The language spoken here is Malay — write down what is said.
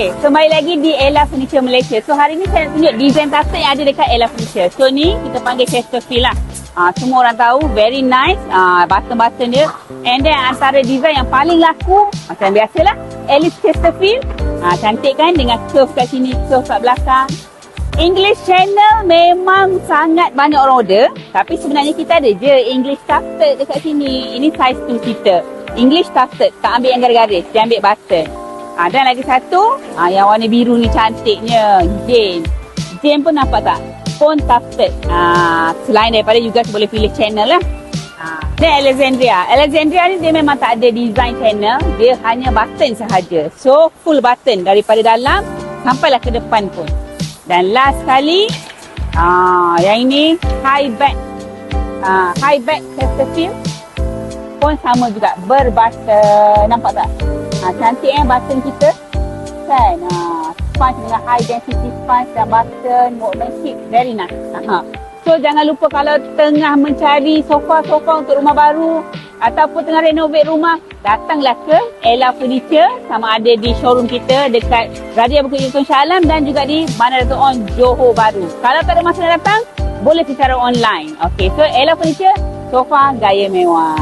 Okay, kembali lagi di Ella Furniture Malaysia. So hari ni saya nak tunjuk design tafsir yang ada dekat Ella Furniture. So ni kita panggil Chesterfield lah. Semua orang tahu, very nice. Button-button dia. And then antara design yang paling laku, macam biasalah, Alice Chesterfield. Cantik kan dengan curve kat sini, curve kat belakang. English channel memang sangat banyak orang order. Tapi sebenarnya kita ada je English tufted dekat sini. Ini size 2 seater. English tufted, tak ambil yang garis-garis, dia ambil button. Dan lagi satu, yang warna biru ni cantiknya, Jane. Jane pun nampak tak? Pun tufted. Selain daripada juga boleh pilih channel lah. Dan Alexandria. Alexandria ni dia memang tak ada design channel. Dia hanya button sahaja. So, full button daripada dalam sampailah ke depan pun. Dan last sekali, yang ini high back. High back Chesterfield pun sama juga, berbutton. Nampak tak? Cantik button kita kan. Sponge dengan high density sponge dan button workmanship, very nice. So jangan lupa kalau tengah mencari sofa-sofa untuk rumah baru ataupun tengah renovate rumah, datanglah ke Ella Furniture, sama ada di showroom kita dekat Raja Bukit Junction Shah Alam dan juga di Bandar Dato' On Johor Bahru. Kalau tak ada masa nak datang, boleh secara online. Okay, so Ella Furniture, sofa gaya mewah.